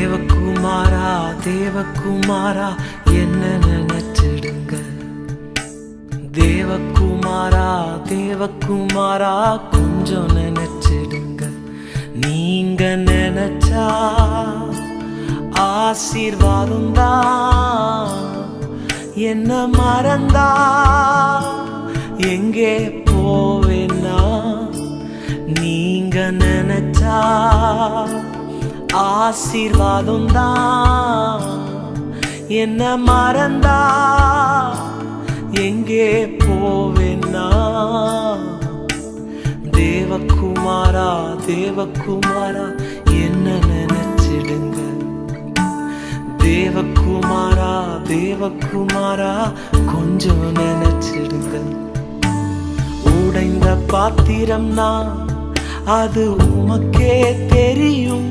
தேவகுமாரா தேவகுமாரா என்ன நினைச்சிடுங்க. தேவகுமாரா தேவகுமாரா கொஞ்சம் நினைச்சிடுங்க. நீங்க நினைச்சா ஆசீர்வாதம் தான். என்ன மறந்தா எங்கே போவேன்னா, நீங்க நினைச்சா ஆசீர்வாதம் தான். என்ன மறந்தா எங்கே போவேன்னா, தேவகுமாரா தேவகுமாரா என்ன நினைச்சிடுங்க. தேவகுமாரா தேவகுமாரா கொஞ்சம் நினைச்சிடுங்க. உடைந்த பாத்திரம் நான், அது உமக்கே தெரியும்.